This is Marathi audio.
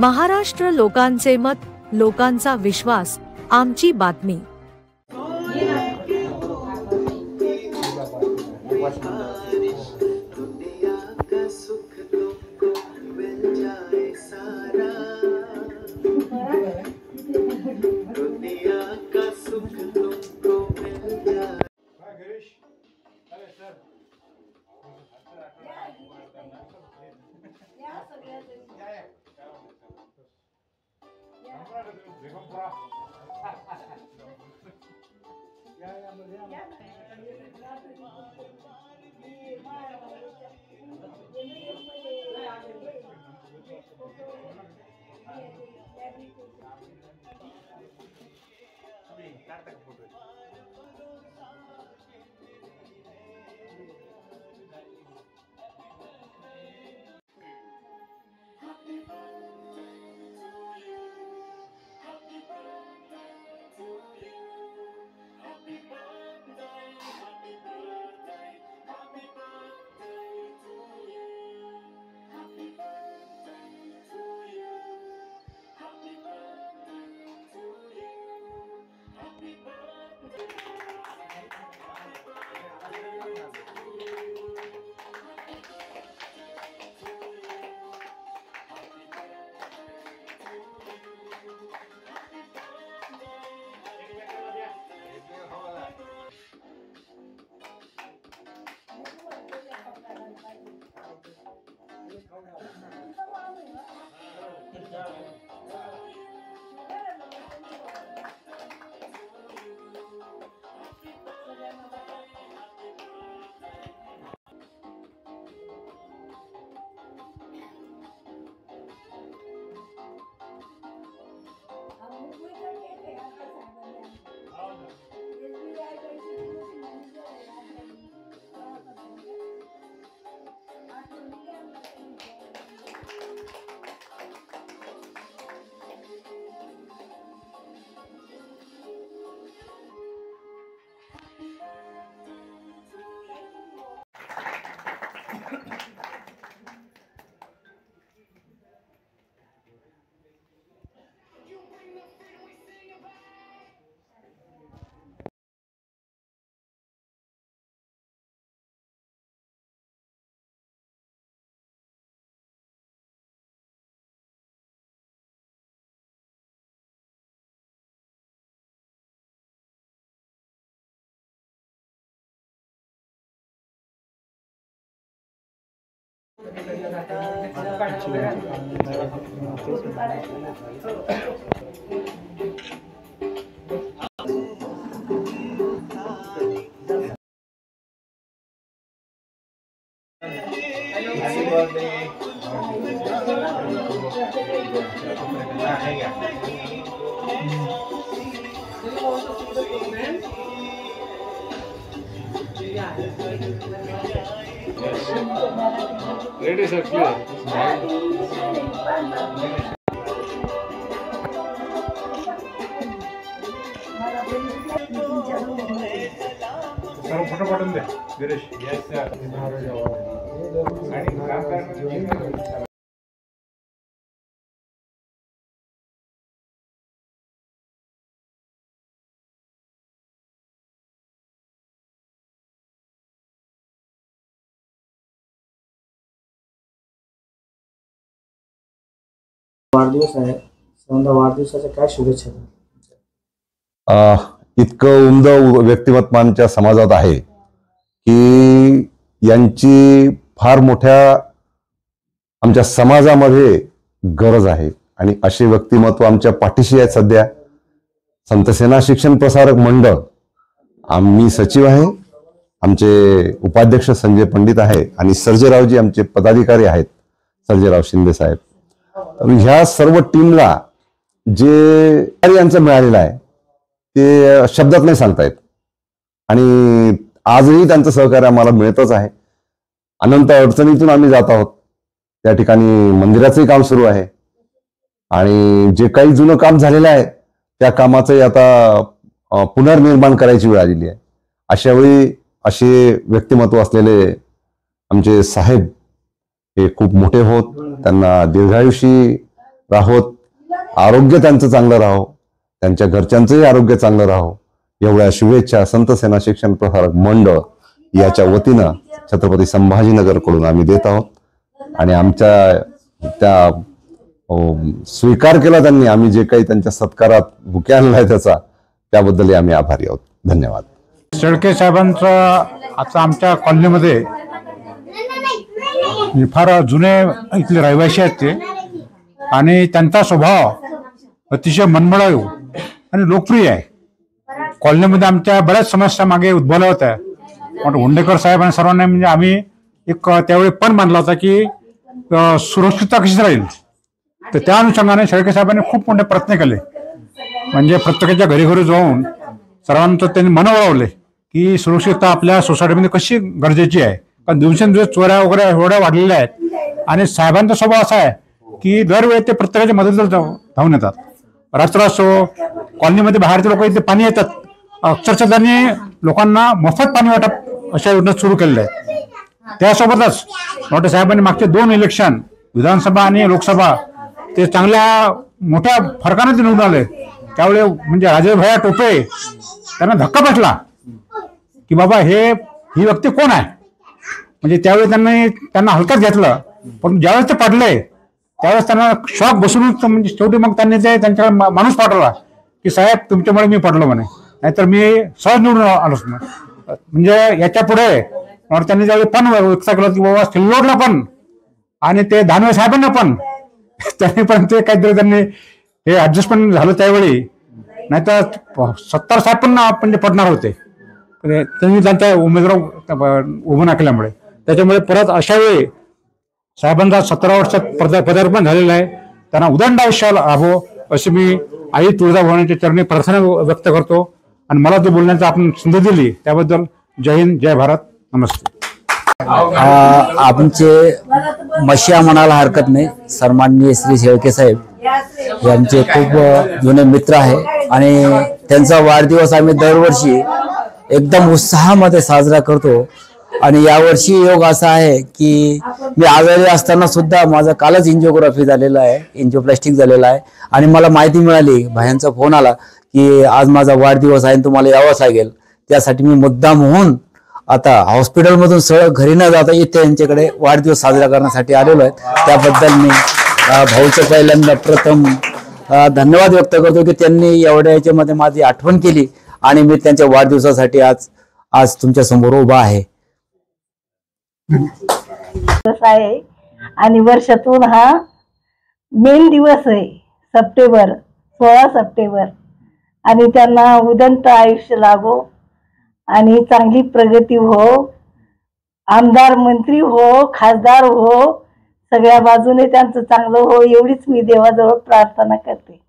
महाराष्ट्र लोकांचे मत, लोकांचा विश्वास, आमची बातमी। Ladies are clear. Sir photo पाठवून दे गिरीश. Yes sir. आणि काम करणार. वाढदिवस आहे. समजा वाढदिवसाच्या काय शुभेच्छा? इतकं उमद व्यक्तिमत्व आमच्या समाजात आहे की यांची फार मोठ्या आमच्या समाजामध्ये गरज आहे आणि असे व्यक्तिमत्व आमच्या पाठीशी आहेत. सध्या संतसेना शिक्षण प्रसारक मंडळ, आम्ही सचिव आहे, आमचे उपाध्यक्ष संजय पंडित आहे आणि सर्जेरावजी आमचे पदाधिकारी आहेत, सर्जेराव शिंदे साहेब. ह्या सर्व टीमला जे यांचं मिळालेलं आहे ते शब्दात नाही सांगता येत आणि आजही त्यांचं सहकार्य आम्हाला मिळतच आहे. अनंत अडचणीतून आम्ही जात आहोत. त्या ठिकाणी मंदिराचंही काम सुरू आहे आणि जे काही जुनं काम झालेलं आहे त्या कामाचंही आता पुनर्निर्माण करायची वेळ आलेली आहे. अशा वेळी असे व्यक्तिमत्व असलेले आमचे साहेब हे खूप मोठे होत, त्यांना दीर्घायुषी राहोत, आरोग्य त्यांचं चांगलं राहो, त्यांच्या घरच्यांचंही आरोग्य चांगलं राहो, एवढ्या शुभेच्छा संत सेना शिक्षण प्रसारक मंडळ याच्या वतीनं छत्रपती संभाजीनगरकडून आम्ही देत आहोत. आणि आमच्या त्या स्वीकार केला त्यांनी, आम्ही जे काही त्यांच्या सत्कारात बुके आणलाय त्याबद्दलही आम्ही आभारी आहोत. धन्यवाद. शेळके साहेबांचं आता आमच्या कॉलनीमध्ये फार जुने इथले रहिवासी आहेत ते, आणि त्यांचा स्वभाव अतिशय मनमिळाऊ आणि लोकप्रिय आहे. कॉलनीमध्ये आमच्या बऱ्याच समस्या मागे उद्भवल्या होत्या, पण हुंडेकर साहेब आणि सर्वांनी म्हणजे आम्ही एक त्यावेळी पण मानला होता की सुरक्षितता कशी राहील. तर त्या अनुषंगाने शेळके साहेबांनी खूप मोठे प्रयत्न केले. म्हणजे प्रत्येकाच्या घरी घरी जाऊन सर्वांचं त्यांनी मन वळवले की सुरक्षितता आपल्या सोसायटीमध्ये कशी गरजेची आहे. कारण दिवसेंदिवस चोऱ्या वगैरे एवढ्या वाढलेल्या आहेत, आणि साहेबांचा स्वभाव असा आहे की दरवेळी ते प्रत्येकाच्या मदतीला धावून येतात. रात्र असो, कॉलनीमध्ये बाहेरचे लोक इथे पाणी येतात, अक्षरशः त्यांनी लोकांना मोफत पाणी वाटप अशा योजना सुरू केलेल्या आहेत. त्यासोबतच मोठे साहेबांनी मागचे 2 इलेक्शन विधानसभा आणि लोकसभा ते चांगल्या मोठ्या फरकाने ते निवडून आले. त्यावेळी म्हणजे राजेशभाई टोपे त्यांना धक्का बसला की बाबा ही व्यक्ती कोण आहे. म्हणजे त्यावेळी त्यांना हलक्यात घेतलं, पण ज्यावेळेस ते पडले त्यावेळेस त्यांना शॉक बसून म्हणजे शेवटी मग त्यांनी त्यांच्याकडे माणूस पाठवला की साहेब तुमच्यामुळे मी पडलो म्हणे, नाहीतर मी सहज निवडून आलोच नाही. म्हणजे याच्या पुढे त्यांनी ज्यावेळी पण व्यक्त केलं की बाबा सिल्लोडला पण आणि ते दानवे साहेबांना पण त्यांनी पण ते काहीतरी त्यांनी हे ऍडजस्टमेंट झालं त्यावेळी, नाहीतर 70 साहेब पण म्हणजे पडणार होते. त्यांनी त्यांच्या उमेदवार उभं नाकल्यामुळे, त्याच्यामुळे परत अशा वेळी साहेबांचा 17 वर्षात पदार्पण झालेलं आहे. त्यांना उदंड आयुष्य लाभो अशी मी आई तुळजाभवानीच्या चरणी प्रार्थना व्यक्त करतो. आणि मला जो बोलण्याचा आपण संधी दिली त्याबद्दल जय हिंद, जय भारत, नमस्ते. आमचे मशिया म्हणायला हरकत नाही, सन्माननीय श्री शेळके साहेब हे आमचे खूप जुने मित्र आहे, आणि त्यांचा वाढदिवस आम्ही दरवर्षी एकदम उत्साहामध्ये साजरा करतो. आणि यावर्षी योग असा आहे की मी आजारी असताना सुद्धा माझा कालच एंजिओग्राफी झालेला आहे, एंजिओप्लास्टिक झालेला आहे, आणि मला माहिती मिळाली, भायांचा फोन आला की आज माझा वाढदिवस आहे तुम्हाला यावंच लागेल. त्यासाठी मी मुद्दाम होऊन आता हॉस्पिटलमधून सरळ घरी न जाता इथे यांच्याकडे वाढदिवस साजरा करण्यासाठी आलेलो आहे. त्याबद्दल मी भाऊचं पहिल्यांदा प्रथम धन्यवाद व्यक्त करतो की त्यांनी एवढ्या याच्यामध्ये माझी आठवण केली, आणि मी त्यांच्या वाढदिवसासाठी आज तुमच्या समोर उभा आहे. आहे आणि वर्षातून हा मेन दिवस आहे, सप्टेंबर 16 सप्टेंबर. आणि त्यांना उदंत आयुष्य लाभो आणि चांगली प्रगती हो, आमदार मंत्री हो, खासदार हो, सगळ्या बाजूने त्यांचं चांगलं हो एवढीच मी देवाजवळ प्रार्थना करते.